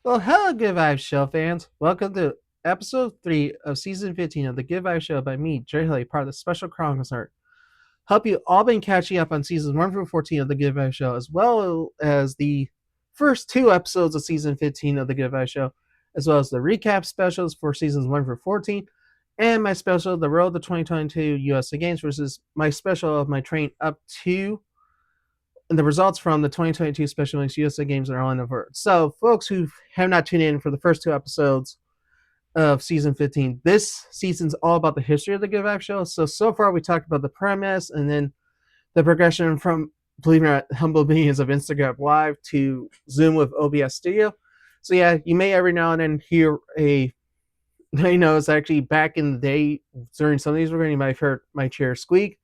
Well, hello, Good Vibes Show fans. Welcome to episode 3 of season 15 of the Good Vibes Show by me, Jay Haley, part of the Special Chronicles Art. Hope you all been catching up on seasons 1 through 14 of the Good Vibes Show, as well as the first 2 episodes of season 15 of the Good Vibes Show, as well as the recap specials for seasons 1 through 14, and my special, The Road to 2022 USA Games, versus my special of my train up to and the results from the 2022 Special Olympics USA Games are on the verge. So, folks who have not tuned in for the first 2 episodes of season 15, this season's all about the history of the Good Vibe Show. So far we talked about the premise and then the progression from, believe it or not, humble beginnings of Instagram Live to Zoom with OBS Studio. So yeah, you may every now and then hear it's actually back in the day during some of these recordings, you might have heard my chair squeak.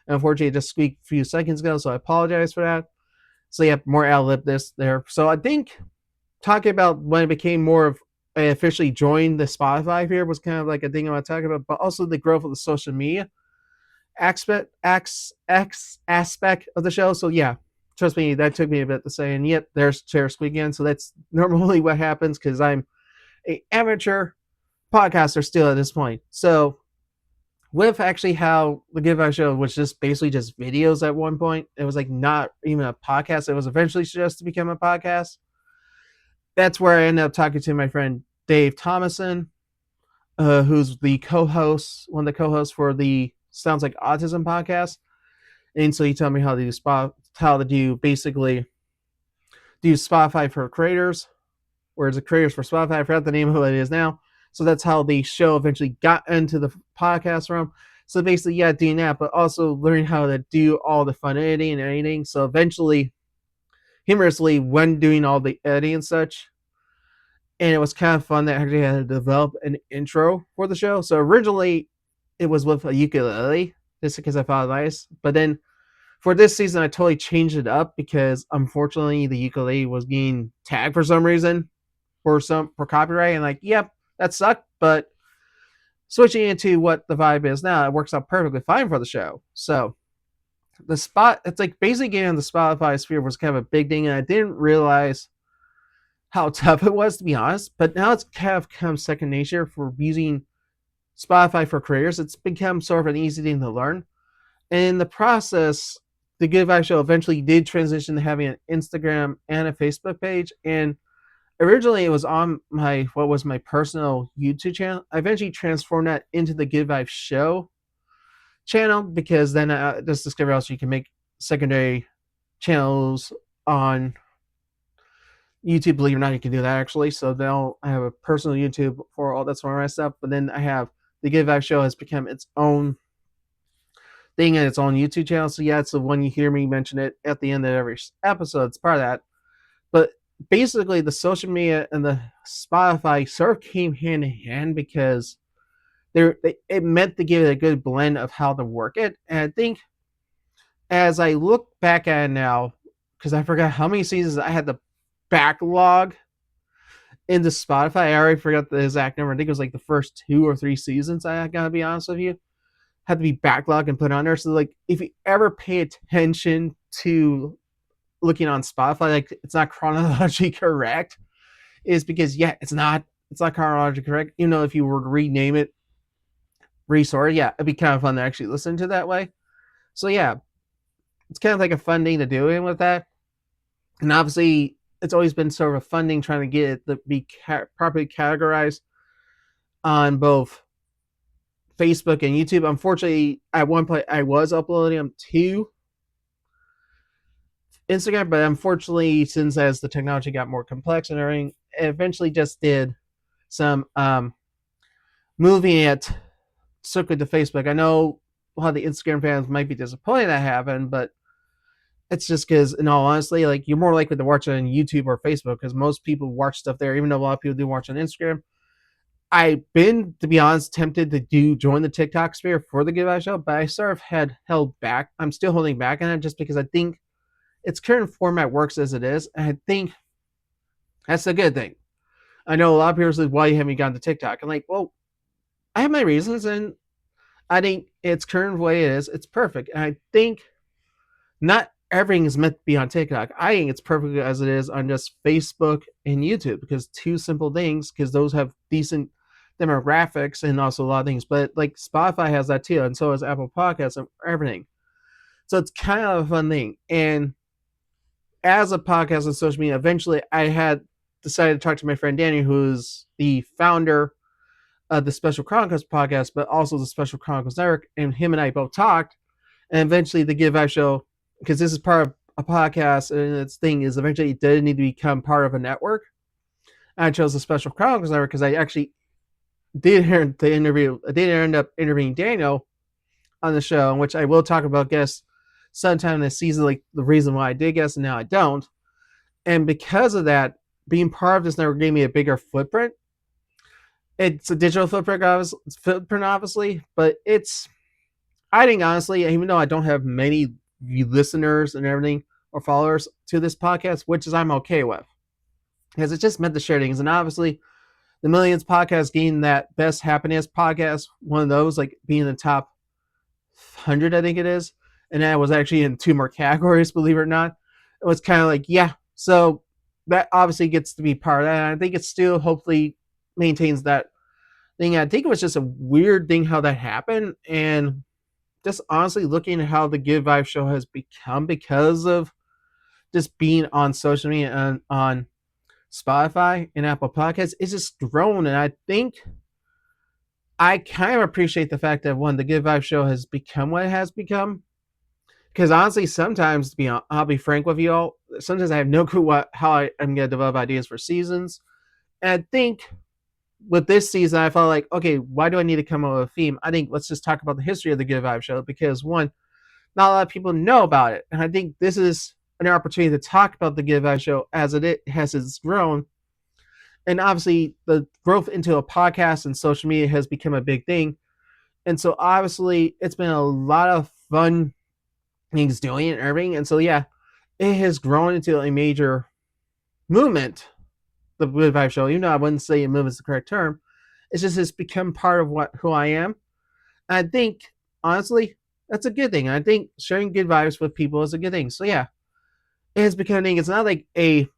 Unfortunately, it just squeaked a few seconds ago, so I apologize for that. So yeah, more ad lib this there. So I think talking about when it became more of I officially joined the Spotify here was kind of like a thing I want to talk about, but also the growth of the social media aspect of the show. So yeah, trust me, that took me a bit to say. And yet there's chair squeak again. So that's normally what happens because I'm a amateur podcaster still at this point. So with actually how the Give Back Show was just basically just videos at one point. It was like not even a podcast. It was eventually suggested to become a podcast. That's where I ended up talking to my friend Dave Thomason, who's the co-host, one of the co-hosts for the Sounds Like Autism podcast. And so he told me how to do Spotify for creators, whereas the creators for Spotify, I forgot the name of who it is now. So that's how the show eventually got into the podcast realm. So basically, yeah, doing that, but also learning how to do all the fun editing and anything. So eventually, humorously, when doing all the editing and such, and it was kind of fun that I actually had to develop an intro for the show. So originally, it was with a ukulele, just because I thought it nice. But then for this season, I totally changed it up because unfortunately, the ukulele was being tagged for some reason for copyright, and like, yep, that sucked. But switching into what the vibe is now, it works out perfectly fine for the show. So it's like basically getting on the Spotify sphere was kind of a big thing, and I didn't realize how tough it was, to be honest. But now it's kind of become second nature for using Spotify for creators. It's become sort of an easy thing to learn. And in the process, the Good Vibe Show eventually did transition to having an Instagram and a Facebook page. And originally it was on my personal YouTube channel. I eventually transformed that into the Good Vibe Show channel because then I just discovered also you can make secondary channels on YouTube. Believe it or not, you can do that actually. So now I have a personal YouTube for all that sort of stuff, but then I have the Good Vibe Show has become its own thing and its own YouTube channel. So yeah, it's the one you hear me mention it at the end of every episode. It's part of that. But basically, the social media and the Spotify sort of came hand in hand because it meant to give it a good blend of how to work it. And I think as I look back at it now, because I forgot how many seasons I had the backlog into Spotify. I already forgot the exact number. I think it was like the first 2 or 3 seasons. I gotta be honest with you, had to be backlogged and put on there. So like, if you ever pay attention to looking on Spotify, like it's not chronologically correct, is because yeah, it's not chronologically correct. You know, if you were to rename it, resort, yeah, it'd be kind of fun to actually listen to that way. So yeah, it's kind of like a fun thing to do in with that. And obviously, it's always been sort of a fun thing trying to get it to be properly categorized on both Facebook and YouTube. Unfortunately, at one point I was uploading them to Instagram, but unfortunately, since as the technology got more complex and everything, it eventually just did some moving it strictly to Facebook. I know a lot of the Instagram fans might be disappointed that happened, but it's just because, in all honesty, like you're more likely to watch it on YouTube or Facebook because most people watch stuff there, even though a lot of people do watch on Instagram. I've been, to be honest, tempted to join the TikTok sphere for the Give Out Show, but I sort of had held back. I'm still holding back on it just because I think its current format works as it is, and I think that's a good thing. I know a lot of people say, "Why haven't you gone to TikTok?" I'm like, well, I have my reasons, and I think its current way it is, it's perfect. And I think not everything is meant to be on TikTok. I think it's perfect as it is on just Facebook and YouTube, because two simple things, because those have decent demographics and also a lot of things. But like Spotify has that too, and so has Apple Podcasts and everything. So it's kind of a fun thing. And as a podcast on social media, eventually I had decided to talk to my friend Danny, who's the founder of the Special Chronicles podcast, but also the Special Chronicles Network. And him and I both talked. And eventually the Give Back Show, because this is part of a podcast and its thing is eventually it did need to become part of a network. And I chose the Special Chronicles Network because I actually did hear the interview. I did end up interviewing Daniel on the show, in which I will talk about guests sometime in this season, like the reason why I did guess and now I don't. And because of that, being part of this network gave me a bigger footprint. It's a digital footprint, obviously, but it's, I think honestly, even though I don't have many listeners and everything or followers to this podcast, which is I'm okay with, because it's just meant to share things. And obviously, the Millions podcast gained that best happiness podcast, one of those, like being in the top 100, I think it is. And that was actually in 2 more categories, believe it or not. It was kind of like, yeah. So that obviously gets to be part of that. And I think it still hopefully maintains that thing. I think it was just a weird thing how that happened. And just honestly looking at how the Good Vibe Show has become because of just being on social media and on Spotify and Apple Podcasts, it's just grown. And I think I kind of appreciate the fact that the Good Vibe Show has become what it has become. Because honestly, sometimes, I'll be frank with you all, sometimes I have no clue how I'm going to develop ideas for seasons. And I think with this season, I felt like, okay, why do I need to come up with a theme? I think let's just talk about the history of the Good Vibe Show, because one, not a lot of people know about it. And I think this is an opportunity to talk about the Good Vibe Show as it has grown. And obviously, the growth into a podcast and social media has become a big thing. And so obviously, it's been a lot of fun things doing it and everything. And so, yeah, it has grown into a major movement, the Good Vibe Show. Even though I wouldn't say a movement is the correct term, it's become part of who I am. And I think, honestly, that's a good thing. I think sharing good vibes with people is a good thing. So, yeah, it has become a thing. It's not like a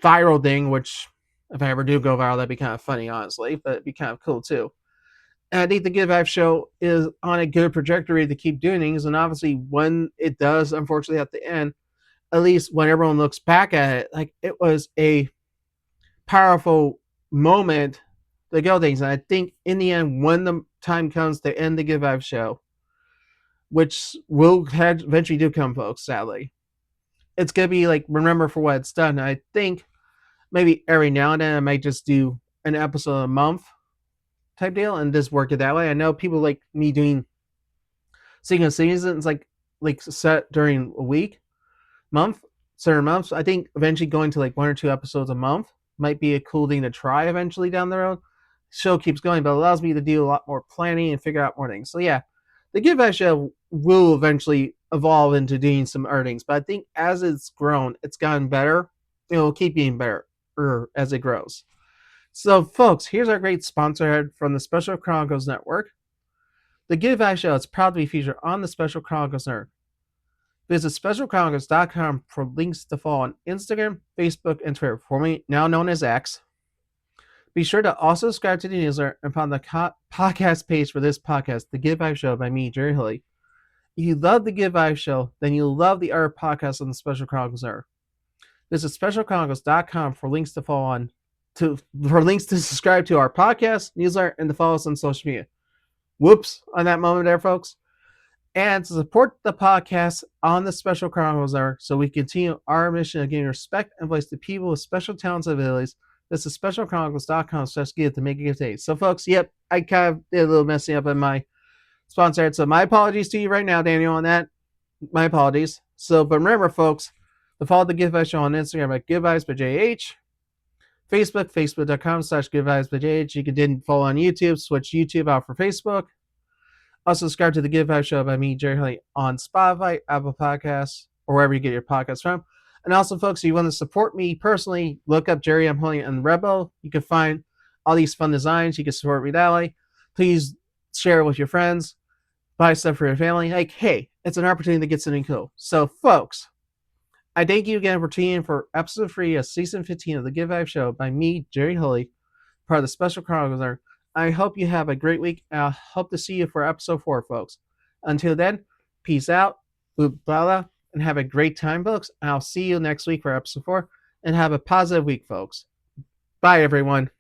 viral thing, which if I ever do go viral, that'd be kind of funny, honestly, but it'd be kind of cool too. And I think the Good Vibe Show is on a good trajectory to keep doing things. And obviously, when it does, unfortunately, at the end, at least when everyone looks back at it, like it was a powerful moment to go things. And I think in the end, when the time comes to end the Good Vibe Show, which will eventually do come, folks, sadly, it's going to be like, remember for what it's done. And I think maybe every now and then I might just do an episode a month type deal and just work it that way. I know people like me doing single seasons like set during a week, month, certain months. I think eventually going to like 1 or 2 episodes a month might be a cool thing to try eventually down the road. Show keeps going, but it allows me to do a lot more planning and figure out more things. So yeah, the Give Back Show will eventually evolve into doing some earnings, but I think as it's grown, it's gotten better. It will keep getting better as it grows. So, folks, here's our great sponsor from the Special Chronicles Network. The Give Back Show is proud to be featured on the Special Chronicles Network. Visit specialchronicles.com for links to follow on Instagram, Facebook, and Twitter, formerly now known as X. Be sure to also subscribe to the newsletter and find the podcast page for this podcast, The Give Back Show by me, Jerry Hilly. If you love The Give Back Show, then you'll love the other podcasts on the Special Chronicles Network. Visit specialchronicles.com for links to follow on for links to subscribe to our podcast, newsletter, and to follow us on social media. Whoops on that moment there, folks. And to support the podcast on the Special Chronicles Network so we continue our mission of giving respect and voice to people with special talents and abilities, this is specialchronicles.com/give to make a gift today. So, folks, yep, I kind of did a little messing up in my sponsor. So my apologies to you right now, Daniel, on that. My apologies. So, but remember, folks, to follow the Give Vibes Show on Instagram at Give Vibes by JH. Facebook, facebook.com/Give Vibes by JH. You can then follow on YouTube, switch YouTube out for Facebook. Also, subscribe to the Give Vibes Show by me, Jerry Hilly, on Spotify, Apple Podcasts, or wherever you get your podcasts from. And also, folks, if you want to support me personally, look up Jerry M. Hilly and Rebel. You can find all these fun designs. You can support me that way. Please share it with your friends. Buy stuff for your family. Like, hey, it's an opportunity to get something cool. So, folks, I thank you again for tuning in for episode 3 of season 15 of the Give Vibe Show by me, Jerry Holy, part of the Special Chronicles. I hope you have a great week, and I hope to see you for episode 4, folks. Until then, peace out, blah, and have a great time, folks. And I'll see you next week for episode 4, and have a positive week, folks. Bye, everyone.